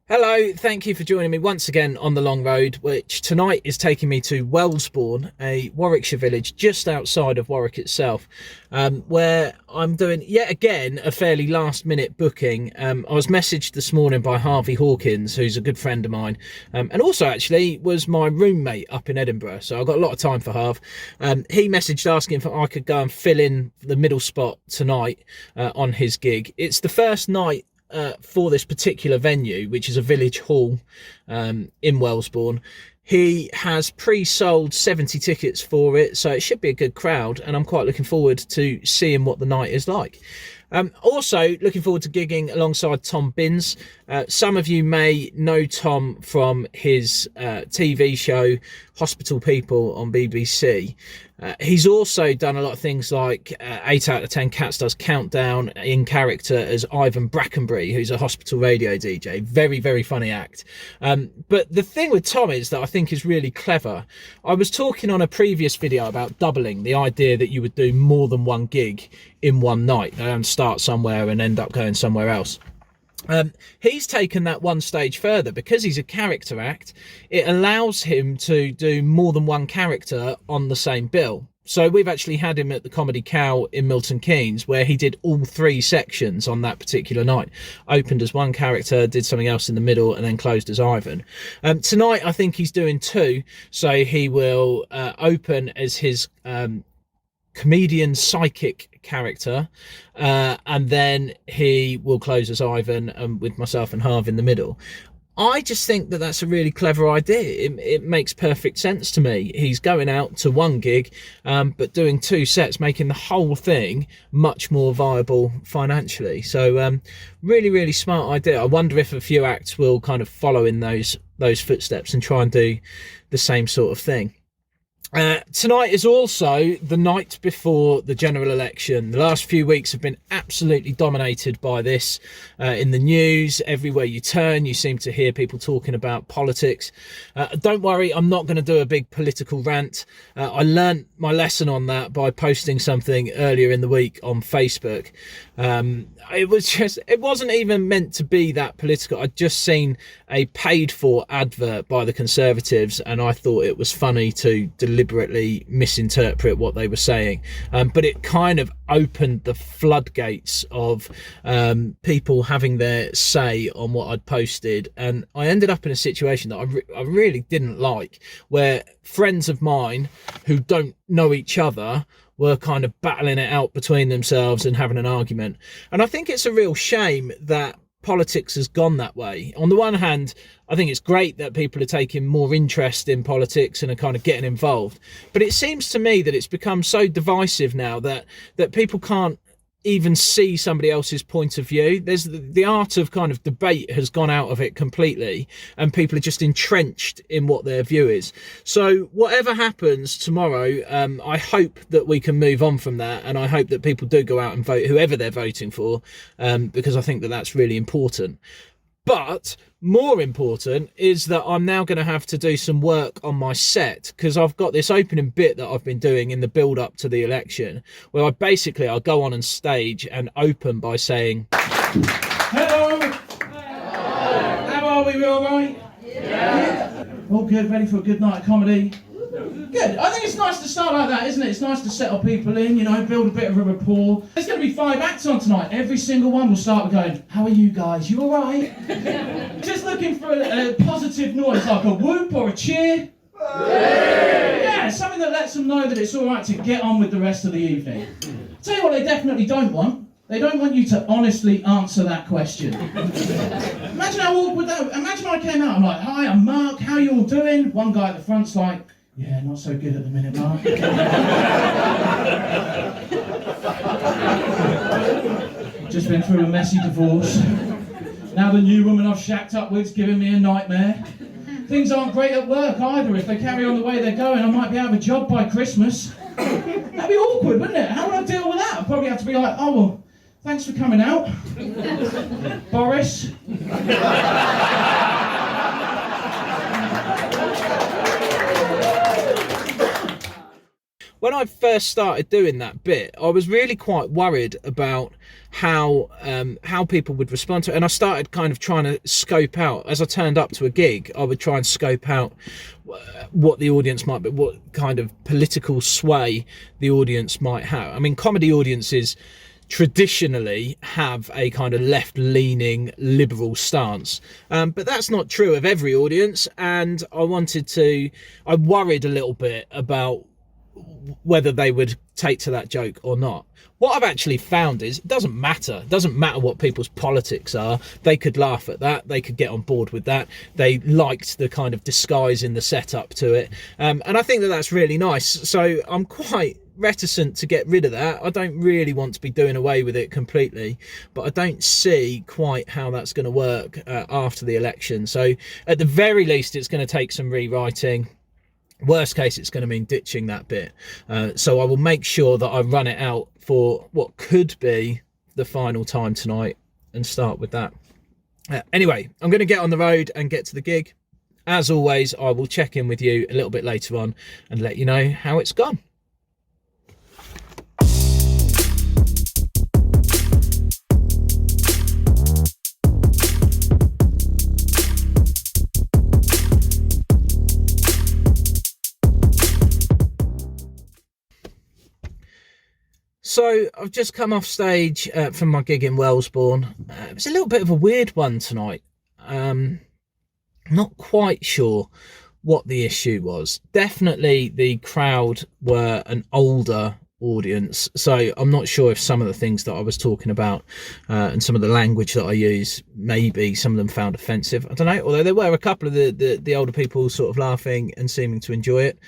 Hello, thank you for joining me once again on the long road, which tonight is taking me to Wellesbourne, a Warwickshire village just outside of Warwick itself, where I'm doing yet again a fairly last minute booking. I was messaged this morning by Harvey Hawkins, who's a good friend of mine, and also actually was my roommate up in Edinburgh, so I've got a lot of time for Harv. He messaged asking if I could go and fill in the middle spot tonight on his gig. It's the first night for this particular venue, which is a village hall in Wellesbourne. He has pre-sold 70 tickets for it, so it should be a good crowd, and I'm quite looking forward to seeing what the night is like. Also looking forward to gigging alongside Tom Binns. Some of you may know Tom from his TV show Hospital People on BBC. He's also done a lot of things like 8 out of 10 Cats does Countdown in character as Ivan Brackenbury, who's a hospital radio DJ. Very, very funny act. But the thing with Tom is that I think is really clever. I was talking on a previous video about doubling, the idea that you would do more than one gig in one night and start somewhere and end up going somewhere else. He's taken that one stage further. Because he's a character act, it allows him to do more than one character on the same bill. So we've actually had him at the Comedy Cow in Milton Keynes, where he did all 3 sections on that particular night. Opened as one character, did something else in the middle, and then closed as Ivan. Tonight I think he's doing 2, so he will open as his comedian psychic character, and then he will close as Ivan, with myself and Harv in the middle. I just think that that's a really clever idea. It makes perfect sense to me. He's going out to one gig, but doing 2 sets, making the whole thing much more viable financially. So really, really smart idea. I wonder if a few acts will kind of follow in those footsteps and try and do the same sort of thing. Tonight is also the night before the general election. The last few weeks have been absolutely dominated by this in the news. Everywhere you turn, you seem to hear people talking about politics. Don't worry, I'm not going to do a big political rant. I learnt my lesson on that by posting something earlier in the week on Facebook. It wasn't even meant to be that political. I'd just seen a paid for advert by the Conservatives, and I thought it was funny to deliberately misinterpret what they were saying. But it kind of opened the floodgates of people having their say on what I'd posted, and I ended up in a situation that I really didn't like, where friends of mine who don't know each other were kind of battling it out between themselves and having an argument. And I think it's a real shame that politics has gone that way. On the one hand, I think it's great that people are taking more interest in politics and are kind of getting involved. But it seems to me that it's become so divisive now that people can't even see somebody else's point of view. There's the art of kind of debate has gone out of it completely, and people are just entrenched in what their view is. So whatever happens tomorrow, I hope that we can move on from that, and I hope that people do go out and vote whoever they're voting for, because I think that that's really important. But more important is that I'm now going to have to do some work on my set, because I've got this opening bit that I've been doing in the build up to the election, where I'll go on and stage and open by saying, "Hello, how are we? We all right? Yeah. All good, ready for a good night of comedy? Good. I think it's nice to start like that, isn't it? It's nice to settle people in, build a bit of a rapport. There's going to be 5 acts on tonight. Every single one will start with going, "How are you guys? You all right?" Just looking for a positive noise, like a whoop or a cheer. Yeah, something that lets them know that it's all right to get on with the rest of the evening. Tell you what they definitely don't want. They don't want you to honestly answer that question. Imagine how awkward that would. Imagine I came out, I'm like, "Hi, I'm Mark, how you all doing?" One guy at the front's like, "Yeah, not so good at the minute, Mark." Just been through a messy divorce. Now the new woman I've shacked up with's giving me a nightmare. Things aren't great at work either. If they carry on the way they're going, I might be out of a job by Christmas. That'd be awkward, wouldn't it? How would I deal with that? I'd probably have to be like, "Oh, well, thanks for coming out, Boris." when I first started doing that bit, I was really quite worried about how people would respond to it, and I started kind of trying to scope out, as I turned up to a gig, I would try and scope out what the audience might be, what kind of political sway the audience might have. I mean, comedy audiences traditionally have a kind of left-leaning liberal stance, but that's not true of every audience, and I worried a little bit about whether they would take to that joke or not. What I've actually found is it doesn't matter what people's politics are. They could laugh at that, they could get on board with that. They liked the kind of disguise in the setup to it, and I think that that's really nice. So I'm quite reticent to get rid of that. I don't really want to be doing away with it completely, but I don't see quite how that's going to work after the election. So at the very least, it's going to take some rewriting. Worst case, it's going to mean ditching that bit. So I will make sure that I run it out for what could be the final time tonight and start with that. Anyway, I'm going to get on the road and get to the gig. As always, I will check in with you a little bit later on and let you know how it's gone. So I've just come off stage from my gig in Wellesbourne. It was a little bit of a weird one tonight. Not quite sure what the issue was. Definitely the crowd were an older audience, so I'm not sure if some of the things that I was talking about and some of the language that I use, maybe some of them found offensive. I don't know, although there were a couple of the older people sort of laughing and seeming to enjoy it.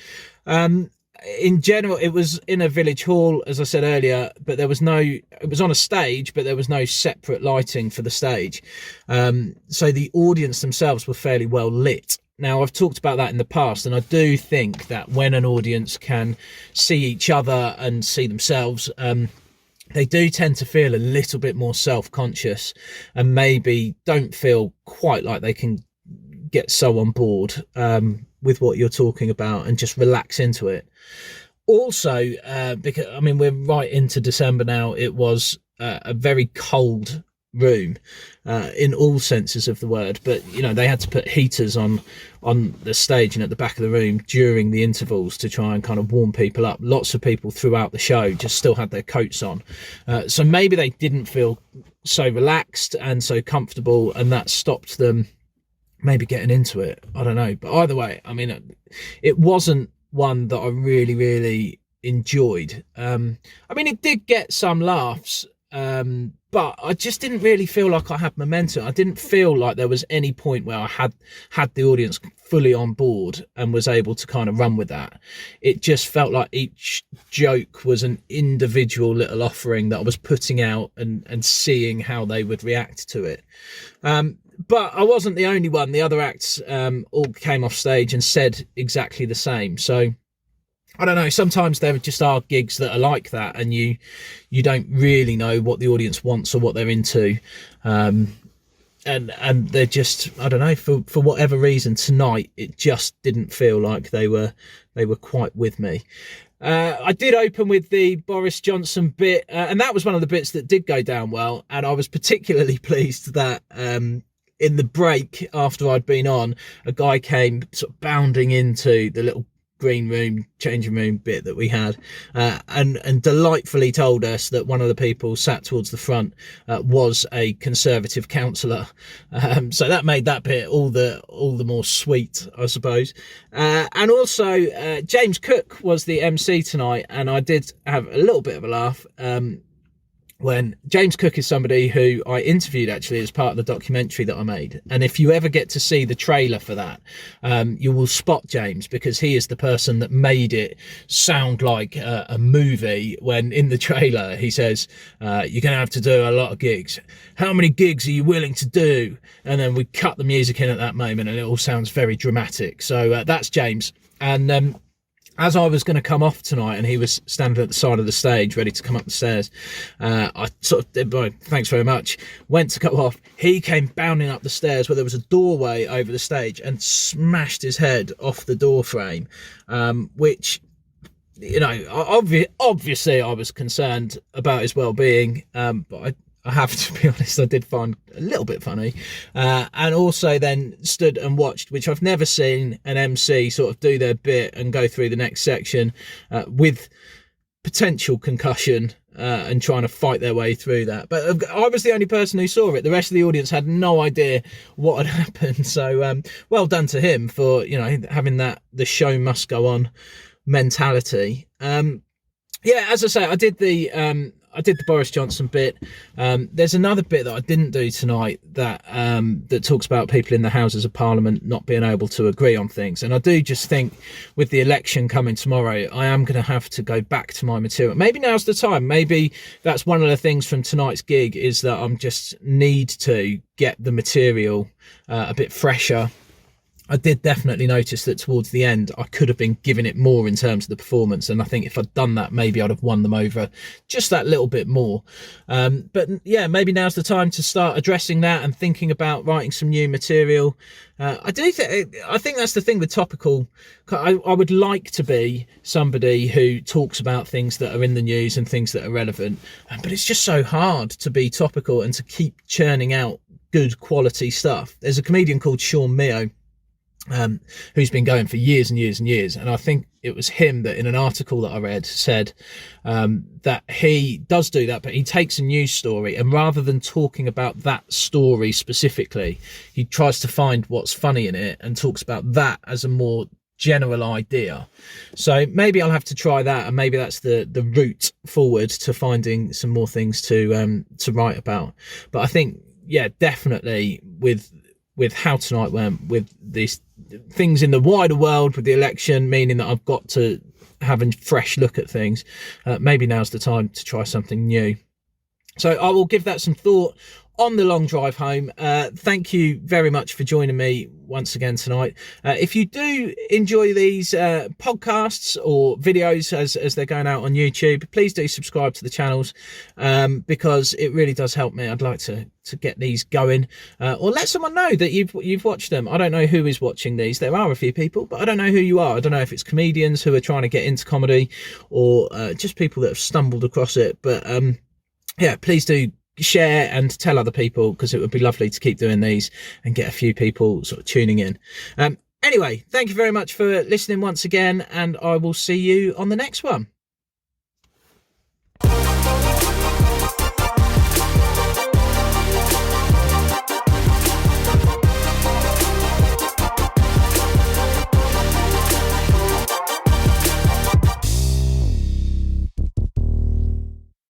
In general, it was in a village hall, as I said earlier, but it was on a stage, but there was no separate lighting for the stage. So the audience themselves were fairly well lit. Now, I've talked about that in the past, and I do think that when an audience can see each other and see themselves, they do tend to feel a little bit more self-conscious and maybe don't feel quite like they can get so on board with what you're talking about and just relax into it. Also, because I mean, we're right into December now, it was a very cold room in all senses of the word, but you know, they had to put heaters on the stage and at the back of the room during the intervals to try and kind of warm people up. Lots of people throughout the show just still had their coats on, so maybe they didn't feel so relaxed and so comfortable, and that stopped them maybe getting into it. I don't know, but either way, I mean, it wasn't one that I really enjoyed. I mean, it did get some laughs, but I just didn't really feel like I had momentum. I didn't feel like there was any point where I had the audience fully on board and was able to kind of run with that. It just felt like each joke was an individual little offering that I was putting out and seeing how they would react to it. But I wasn't the only one. The other acts all came off stage and said exactly the same. So I don't know, sometimes there just are gigs that are like that, and you don't really know what the audience wants or what they're into. And they're just, I don't know, for whatever reason tonight, it just didn't feel like they were quite with me. I did open with the Boris Johnson bit, and that was one of the bits that did go down well. And I was particularly pleased that in the break after I'd been on, a guy came sort of bounding into the little green room, changing room bit that we had, and delightfully told us that one of the people sat towards the front was a Conservative councillor. So that made that bit all the more sweet, I suppose. And also James Cook was the MC tonight, and I did have a little bit of a laugh when James Cook is somebody who I interviewed actually as part of the documentary that I made. And if you ever get to see the trailer for that, you will spot James, because he is the person that made it sound like a movie, when in the trailer he says, you're going to have to do a lot of gigs. How many gigs are you willing to do? And then we cut the music in at that moment and it all sounds very dramatic. So that's James. And as I was going to come off tonight and he was standing at the side of the stage ready to come up the stairs, I sort of did, thanks very much, went to go off. He came bounding up the stairs where there was a doorway over the stage and smashed his head off the door frame, which you know, obviously I was concerned about his well-being, but I have to be honest, I did find a little bit funny, and also then stood and watched, which I've never seen an MC sort of do their bit and go through the next section with potential concussion and trying to fight their way through that. But I was the only person who saw it. The rest of the audience had no idea what had happened. So well done to him for, you know, having that the show must go on mentality. Yeah, as I say, I did the Boris Johnson bit. There's another bit that I didn't do tonight that that talks about people in the Houses of Parliament not being able to agree on things. And I do just think with the election coming tomorrow, I am going to have to go back to my material. Maybe now's the time. Maybe that's one of the things from tonight's gig, is that I'm just need to get the material a bit fresher. I did definitely notice that towards the end, I could have been giving it more in terms of the performance. And I think if I'd done that, maybe I'd have won them over just that little bit more. But yeah, maybe now's the time to start addressing that and thinking about writing some new material. I think that's the thing with topical. I would like to be somebody who talks about things that are in the news and things that are relevant. But it's just so hard to be topical and to keep churning out good quality stuff. There's a comedian called Sean Mio, who's been going for years and years and years. And I think it was him that in an article that I read said that he does do that, but he takes a news story and rather than talking about that story specifically, he tries to find what's funny in it and talks about that as a more general idea. So maybe I'll have to try that, and maybe that's the route forward to finding some more things to write about. But I think, yeah, definitely with how tonight went, with these things in the wider world, with the election, meaning that I've got to have a fresh look at things, maybe now's the time to try something new. So I will give that some thought on the long drive home. Thank you very much for joining me once again tonight. If you do enjoy these podcasts or videos as they're going out on YouTube, please do subscribe to the channels, because it really does help me. I'd like to get these going, or let someone know that you've watched them. I don't know who is watching these. There are a few people, but I don't know who you are. I don't know if it's comedians who are trying to get into comedy or just people that have stumbled across it. But yeah, please do share and tell other people, because it would be lovely to keep doing these and get a few people sort of tuning in. Anyway, thank you very much for listening once again, and I will see you on the next one.